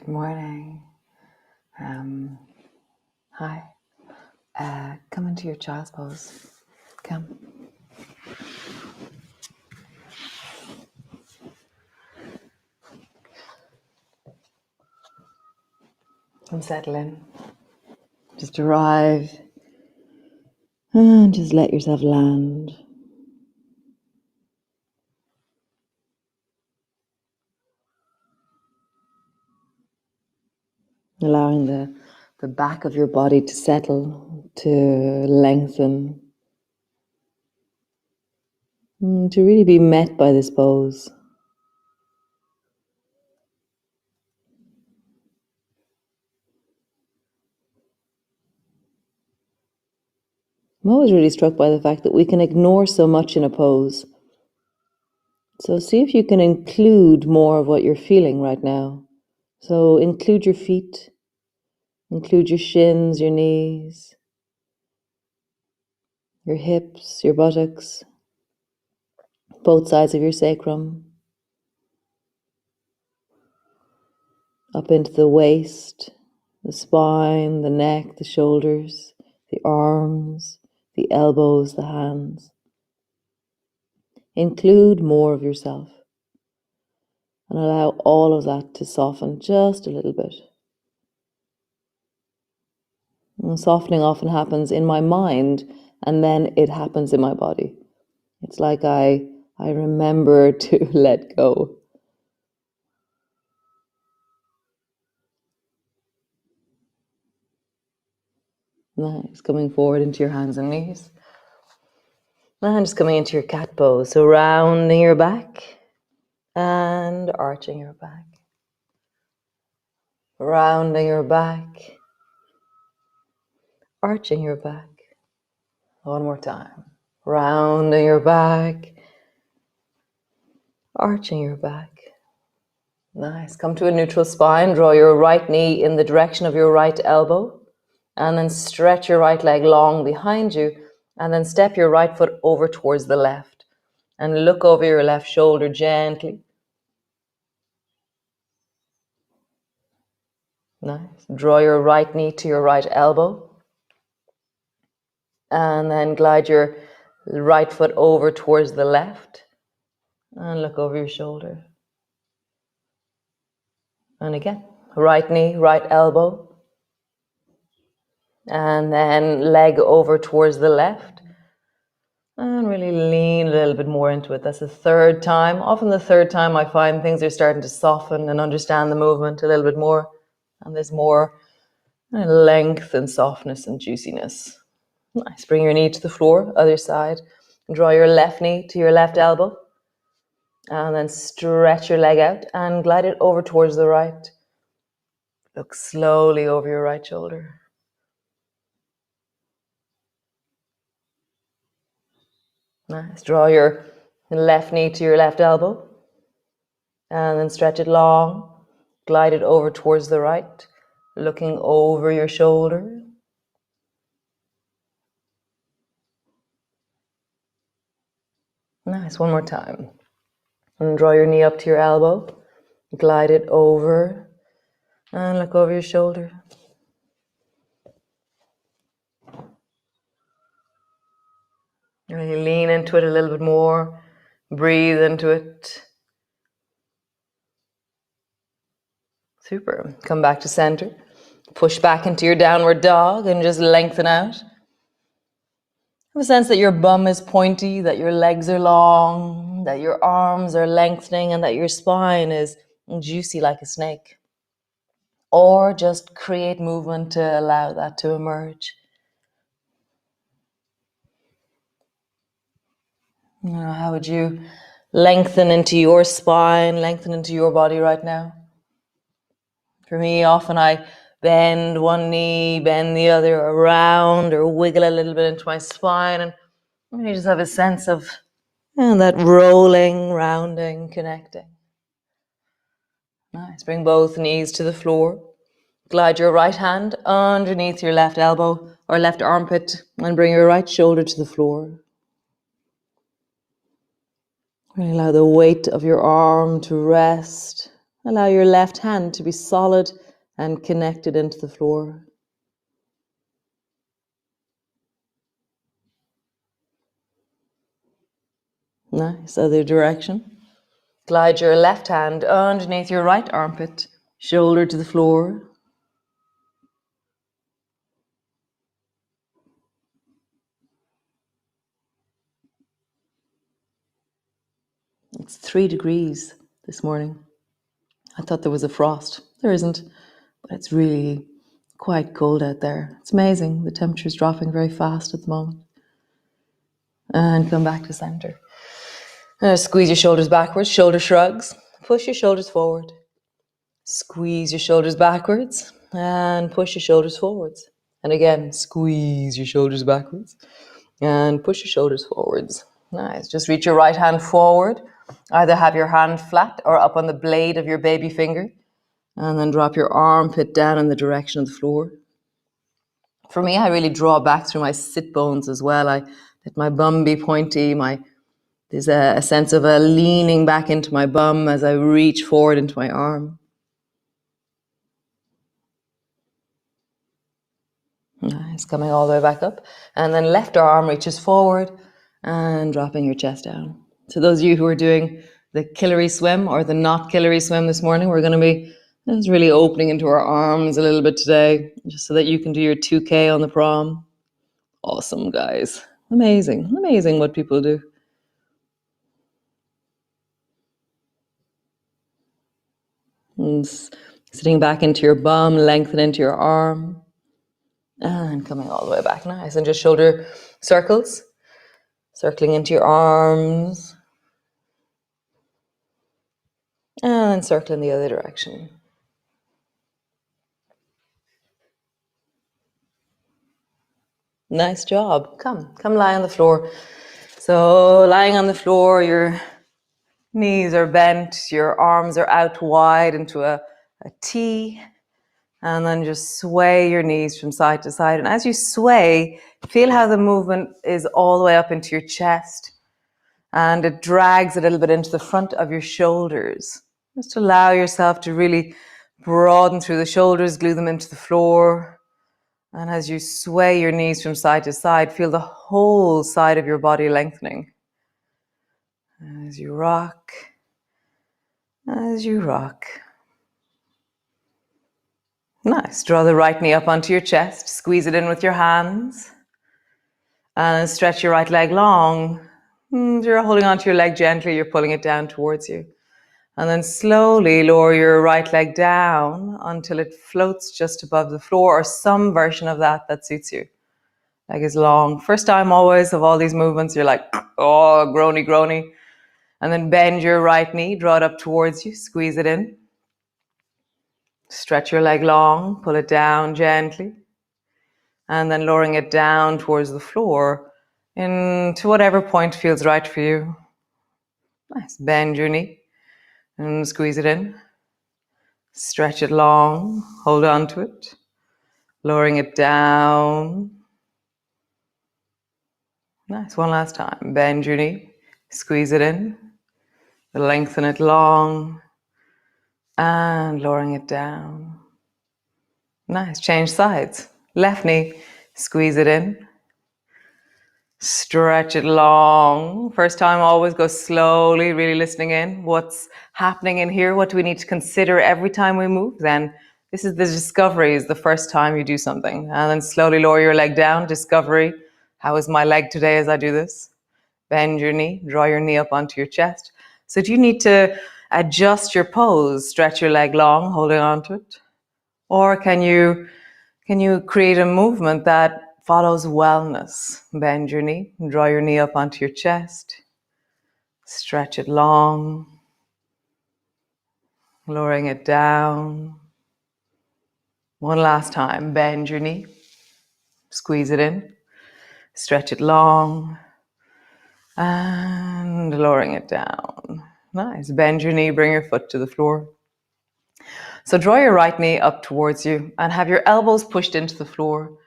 Good morning. Hi. Come into your child's pose. Come. Come settle in. Just arrive and just let yourself land. Allowing the back of your body to settle, to lengthen, to really be met by this pose. I'm always really struck by the fact that we can ignore so much in a pose. So see if you can include more of what you're feeling right now. So include your feet, include your shins, your knees, your hips, your buttocks, both sides of your sacrum, up into the waist, the spine, the neck, the shoulders, the arms, the elbows, the hands. Include more of yourself and allow all of that to soften just a little bit. And softening often happens in my mind and then it happens in my body. It's like I remember to let go. Nice. Coming forward into your hands and knees. And just coming into your cat pose. So rounding your back and arching your back. Rounding your back. Arching your back. One more time. Rounding your back. Arching your back. Nice. Come to a neutral spine. Draw your right knee in the direction of your right elbow. And then stretch your right leg long behind you. And then step your right foot over towards the left. And look over your left shoulder gently. Nice. Draw your right knee to your right elbow. And then glide your right foot over towards the left. And look over your shoulder. And again, right knee, right elbow. And then leg over towards the left. And really lean a little bit more into it. That's the third time. Often the third time I find things are starting to soften and understand the movement a little bit more. And there's more length and softness and juiciness. Nice. Bring your knee to the floor, other side. Draw your left knee to your left elbow. And then stretch your leg out and glide it over towards the right. Look slowly over your right shoulder. Nice. Draw your left knee to your left elbow. And then stretch it long. Glide it over towards the right. Looking over your shoulder. Nice. One more time. And draw your knee up to your elbow. Glide it over. And look over your shoulder. Really lean into it a little bit more. Breathe into it. Super. Come back to center. Push back into your downward dog and just lengthen out. Have a sense that your bum is pointy, that your legs are long, that your arms are lengthening, and that your spine is juicy like a snake. Or just create movement to allow that to emerge. How would you lengthen into your spine, lengthen into your body right now? For me, often I bend one knee, bend the other around, or wiggle a little bit into my spine, and you just have a sense of that rolling, rounding, connecting. Nice. Bring both knees to the floor. Glide your right hand underneath your left elbow or left armpit and bring your right shoulder to the floor. Really allow the weight of your arm to rest Allow your left hand to be solid and connected into the floor. Nice. Other direction. Glide your left hand underneath your right armpit, shoulder to the floor. It's 3 degrees this morning. I thought there was a frost. There isn't, but it's really quite cold out there. It's amazing. The temperature's dropping very fast at the moment. And come back to center. Squeeze your shoulders backwards, shoulder shrugs. Push your shoulders forward. Squeeze your shoulders backwards and push your shoulders forwards. And again, squeeze your shoulders backwards and push your shoulders forwards. Nice. Just reach your right hand forward. Either have your hand flat or up on the blade of your baby finger. And then drop your armpit down in the direction of the floor. For me, I really draw back through my sit bones as well. I let my bum be pointy. There's a sense of a leaning back into my bum as I reach forward into my arm. Nice, coming all the way back up. And then left arm reaches forward and dropping your chest down. So those of you who are doing the Killary swim or the not Killary swim this morning, we're going to be really opening into our arms a little bit today, just so that you can do your 2K on the prom. Awesome, guys. Amazing, amazing what people do. And sitting back into your bum, lengthen into your arm. And coming all the way back, nice. And just shoulder circles, circling into your arms. And then circling the other direction. Nice job. Come lie on the floor. So lying on the floor, your knees are bent, your arms are out wide into a T. And then just sway your knees from side to side. And as you sway, feel how the movement is all the way up into your chest. And it drags a little bit into the front of your shoulders. Just allow yourself to really broaden through the shoulders, glue them into the floor. And as you sway your knees from side to side, feel the whole side of your body lengthening. As you rock, as you rock. Nice. Draw the right knee up onto your chest. Squeeze it in with your hands. And stretch your right leg long. You're holding onto your leg gently. You're pulling it down towards you. And then slowly lower your right leg down until it floats just above the floor, or some version of that suits you. Leg is long. First time always of all these movements, you're like, oh, groany, groany. And then bend your right knee, draw it up towards you, squeeze it in. Stretch your leg long, pull it down gently. And then lowering it down towards the floor into whatever point feels right for you. Nice. Bend your knee and squeeze it in. Stretch it long, hold on to it. Lowering it down. Nice. One last time. Bend your knee, squeeze it in. Lengthen it long. And lowering it down. Nice. Change sides. Left knee, squeeze it in. Stretch it long. First time, always go slowly, really listening in. What's happening in here? What do we need to consider every time we move? Then this is the discovery, is the first time you do something. And then slowly lower your leg down. Discovery. How is my leg today as I do this? Bend your knee. Draw your knee up onto your chest. So do you need to adjust your pose? Stretch your leg long, holding on to it. Or can you create a movement that follows wellness? Bend your knee, draw your knee up onto your chest, stretch it long, lowering it down. One last time, bend your knee, squeeze it in, stretch it long, and lowering it down. Nice. Bend your knee, bring your foot to the floor. So draw your right knee up towards you and have your elbows pushed into the floor.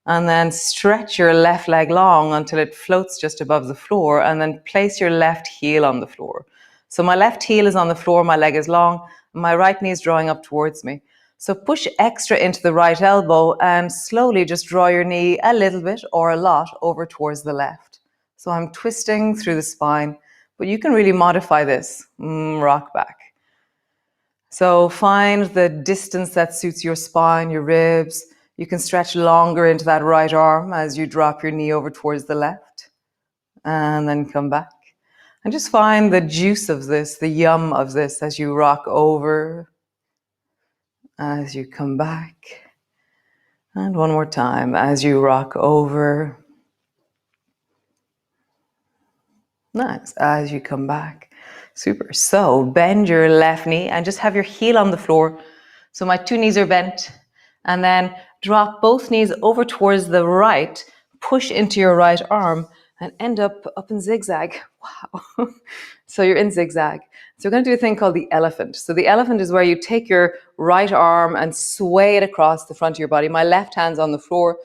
And then stretch your left leg long until it floats just above the floor, and then place your left heel on the floor. So my left heel is on the floor, my leg is long. My right knee is drawing up towards me. So push extra into the right elbow and slowly just draw your knee a little bit or a lot over towards the left. So I'm twisting through the spine, but you can really modify this. Rock back. So find the distance that suits your spine, your ribs. You can stretch longer into that right arm as you drop your knee over towards the left. And then come back. And just find the juice of this, the yum of this as you rock over, as you come back. And one more time as you rock over. Nice. As you come back. Super. So bend your left knee and just have your heel on the floor. So my two knees are bent. And then drop both knees over towards the right. Push into your right arm and end up in zigzag. Wow. So you're in zigzag. So we're going to do a thing called the elephant. So the elephant is where you take your right arm and sway it across the front of your body. My left hand's on the floor.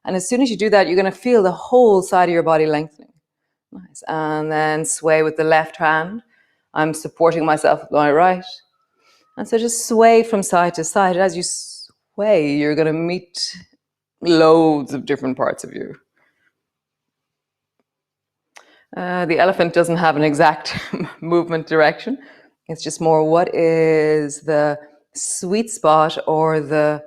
And as soon as you do that, you're going to feel the whole side of your body lengthening. Nice. And then sway with the left hand. I'm supporting myself with my right. And so just sway from side to side. As you sway, you're going to meet loads of different parts of you. The elephant doesn't have an exact movement direction. It's just more what is the sweet spot or the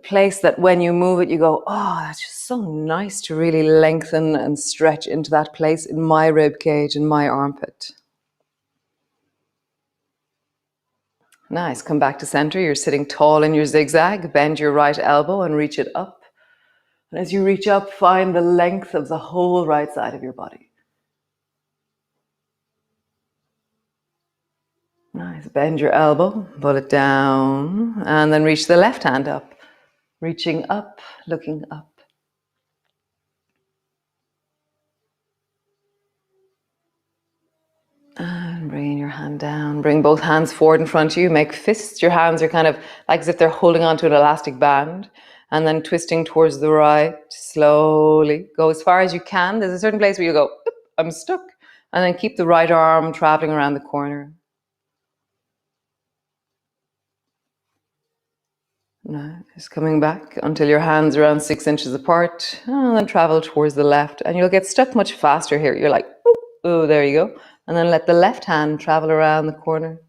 place that when you move it, you go, oh, that's just so nice to really lengthen and stretch into that place in my rib cage, in my armpit. Nice. Come back to center. You're sitting tall in your zigzag. Bend your right elbow and reach it up. And as you reach up, find the length of the whole right side of your body. Nice. Bend your elbow, pull it down, and then reach the left hand up. Reaching up, looking up. And bringing your hand down. Bring both hands forward in front of you. Make fists. Your hands are kind of like as if they're holding onto an elastic band. And then twisting towards the right. Slowly. Go as far as you can. There's a certain place where you go, I'm stuck. And then keep the right arm traveling around the corner. Nice. Coming back until your hands are around 6 inches apart. And then travel towards the left. And you'll get stuck much faster here. You're like, oh, there you go. And then let the left hand travel around the corner.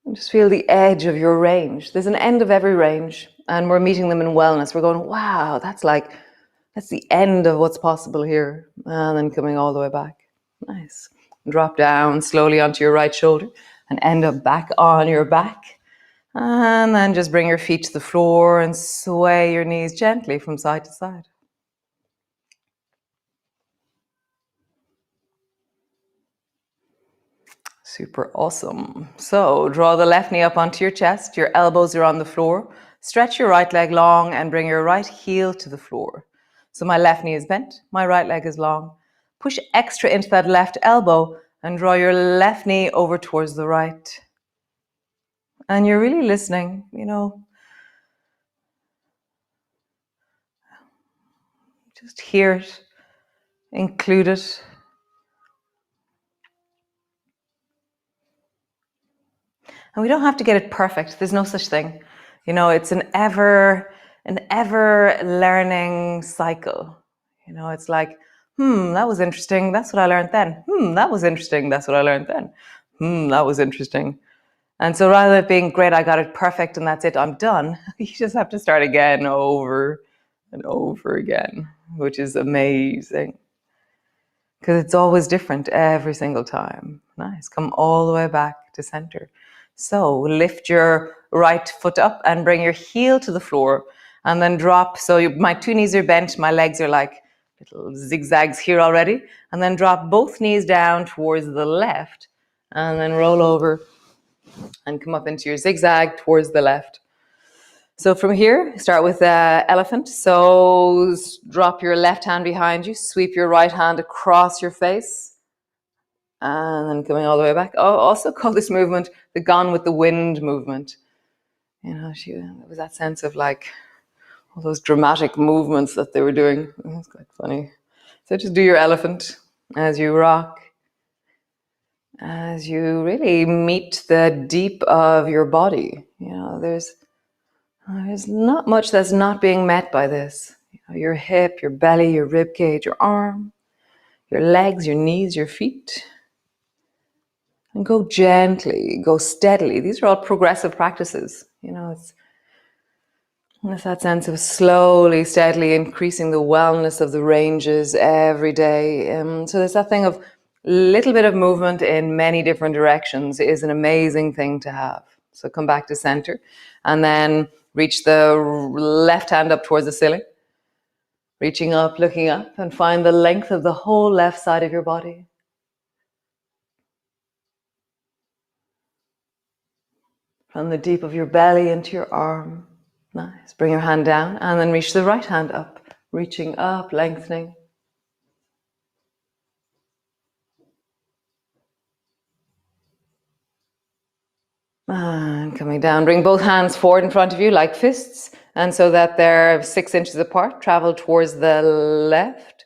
And just feel the edge of your range. There's an end of every range. And we're meeting them in wellness. We're going, wow, that's the end of what's possible here. And then coming all the way back. Nice. Drop down slowly onto your right shoulder and end up back on your back. And then just bring your feet to the floor and sway your knees gently from side to side. Super awesome. So draw the left knee up onto your chest. Your elbows are on the floor. Stretch your right leg long and bring your right heel to the floor. So my left knee is bent. My right leg is long. Push extra into that left elbow and draw your left knee over towards the right. And you're really listening, just hear it, include it. And we don't have to get it perfect. There's no such thing. It's an ever learning cycle. It's like, that was interesting. That's what I learned then. That was interesting. That's what I learned then. That was interesting. And so rather than being great, I got it perfect and that's it, I'm done. You just have to start again over and over again, which is amazing. Because it's always different every single time. Nice. Come all the way back to center. So lift your right foot up and bring your heel to the floor and then drop. So my two knees are bent. My legs are like little zigzags here already. And then drop both knees down towards the left and then roll over and come up into your zigzag towards the left. So from here, start with elephant. So drop your left hand behind you, sweep your right hand across your face, and then coming all the way back. Oh, also call this movement the Gone with the Wind movement. It was that sense of like all those dramatic movements that they were doing. It's quite funny. So just do your elephant as you rock. as you really meet the deep of your body. There's not much that's not being met by this. Your hip, your belly, your rib cage, your arm, your legs, your knees, your feet. And go gently, go steadily. These are all progressive practices. It's that sense of slowly, steadily increasing the wellness of the ranges every day. So there's that thing of little bit of movement in many different directions is an amazing thing to have. So come back to center and then reach the left hand up towards the ceiling. Reaching up, looking up, and find the length of the whole left side of your body. From the deep of your belly into your arm. Nice. Bring your hand down and then reach the right hand up. Reaching up, lengthening. And coming down. Bring both hands forward in front of you like fists. And so that they're 6 inches apart. Travel towards the left.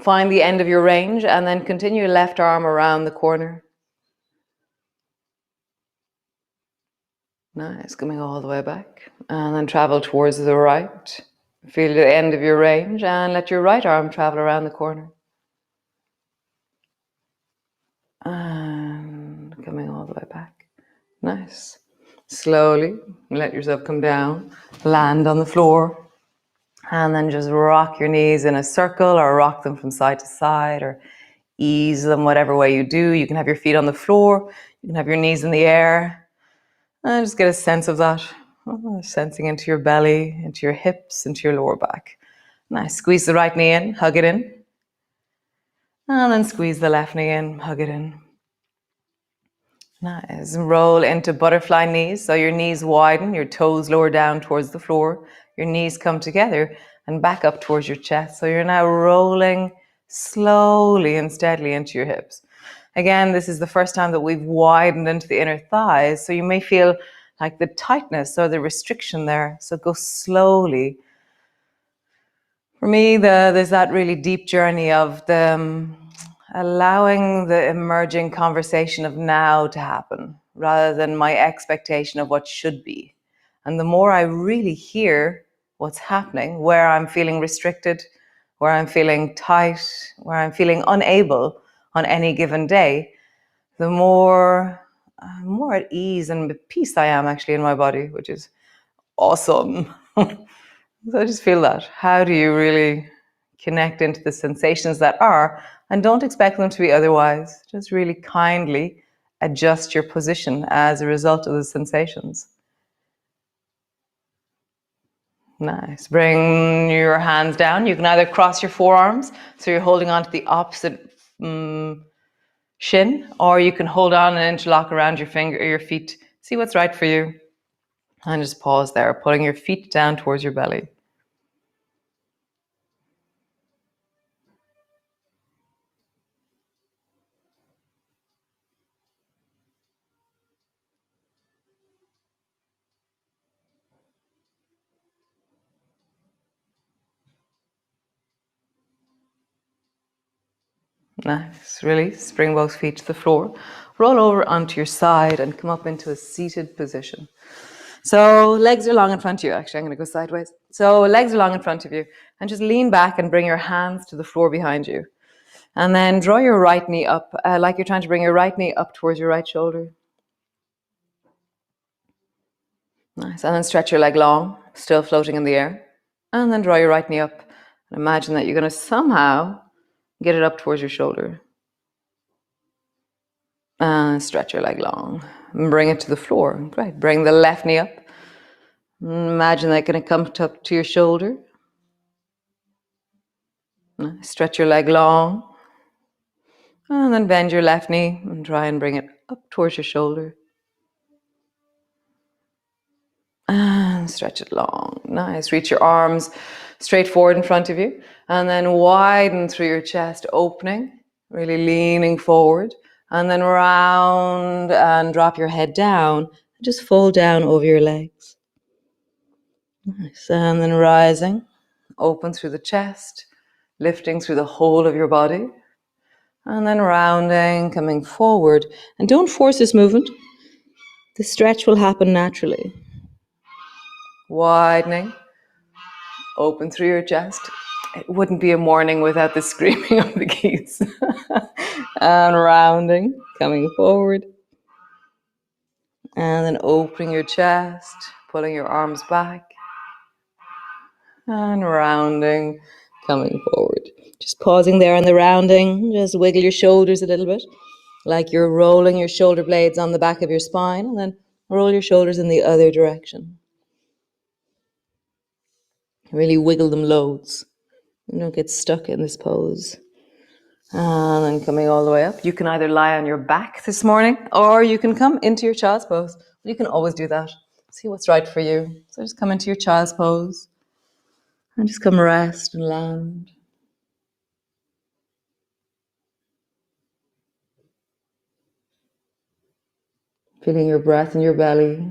Find the end of your range and then continue your left arm around the corner. Nice, coming all the way back. And then travel towards the right. Feel the end of your range and let your right arm travel around the corner. And coming all the way back. Nice. Slowly let yourself come down, land on the floor, and then just rock your knees in a circle or rock them from side to side or ease them whatever way you do. You can have your feet on the floor, you can have your knees in the air, and just get a sense of that. Sensing into your belly, into your hips, into your lower back. Nice. Squeeze the right knee in, hug it in. And then squeeze the left knee in, hug it in. Nice. Roll into butterfly knees. So your knees widen, your toes lower down towards the floor. Your knees come together and back up towards your chest. So you're now rolling slowly and steadily into your hips. Again, this is the first time that we've widened into the inner thighs. So you may feel like the tightness or the restriction there. So go slowly. For me, there's that really deep journey of allowing the emerging conversation of now to happen rather than my expectation of what should be. And the more I really hear what's happening, where I'm feeling restricted, where I'm feeling tight, where I'm feeling unable on any given day, the more at ease and at peace I am actually in my body, which is awesome. So I just feel that. How do you really connect into the sensations that are, and don't expect them to be otherwise. Just really kindly adjust your position as a result of the sensations. Nice. Bring your hands down. You can either cross your forearms, so you're holding on to the opposite shin, or you can hold on and interlock around your feet. See what's right for you. And just pause there, pulling your feet down towards your belly. Nice. Release. Bring both feet to the floor. Roll over onto your side and come up into a seated position. So legs are long in front of you. Actually, I'm going to go sideways. So legs are long in front of you. And just lean back and bring your hands to the floor behind you. And then draw your right knee up, like you're trying to bring your right knee up towards your right shoulder. Nice. And then stretch your leg long, still floating in the air. And then draw your right knee up. And imagine that you're going to somehow get it up towards your shoulder. And stretch your leg long. And bring it to the floor. Great. Bring the left knee up. Imagine that going to come up to your shoulder. Stretch your leg long. And then bend your left knee and try and bring it up towards your shoulder. And stretch it long. Nice. Reach your arms straight forward in front of you. And then widen through your chest, opening, really leaning forward. And then round and drop your head down. Just fold down over your legs. Nice. And then rising, open through the chest, lifting through the whole of your body. And then rounding, coming forward. And don't force this movement. The stretch will happen naturally. Widening. Open through your chest. It wouldn't be a morning without the screaming of the geese. And rounding, coming forward. And then opening your chest, pulling your arms back. And rounding, coming forward. Just pausing there on the rounding. Just wiggle your shoulders a little bit, like you're rolling your shoulder blades on the back of your spine, and then roll your shoulders in the other direction. Really wiggle them loads. You don't get stuck in this pose. And then coming all the way up. You can either lie on your back this morning, or you can come into your child's pose. You can always do that. See what's right for you. So just come into your child's pose. And just come rest and land. Feeling your breath in your belly.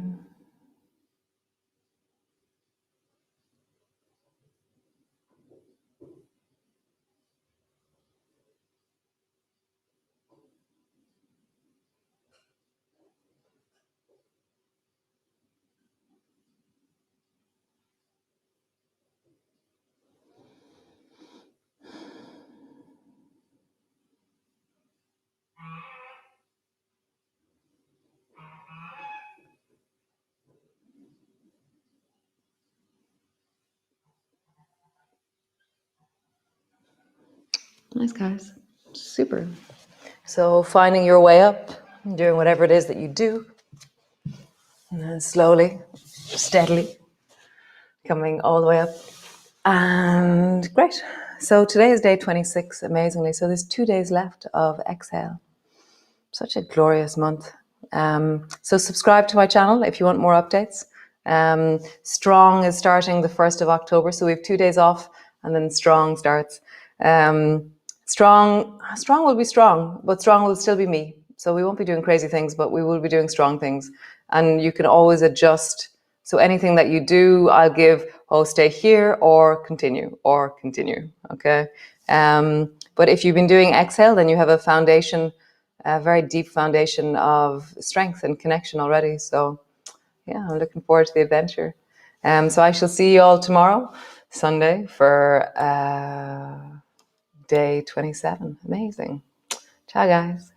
Nice, guys. Super. So finding your way up, doing whatever it is that you do, and then slowly, steadily, coming all the way up. And great. So today is day 26, amazingly. So there's 2 days left of exhale. Such a glorious month. So subscribe to my channel if you want more updates. Strong is starting the 1st of October. So we have 2 days off and then Strong starts. Strong will be strong, but strong will still be me. So we won't be doing crazy things, but we will be doing strong things. And you can always adjust. So anything that you do, I'll give, stay here or continue, okay? But if you've been doing exhale, then you have a foundation, a very deep foundation of strength and connection already. So yeah, I'm looking forward to the adventure. So I shall see you all tomorrow, Sunday, for day 27. Amazing. Ciao, guys.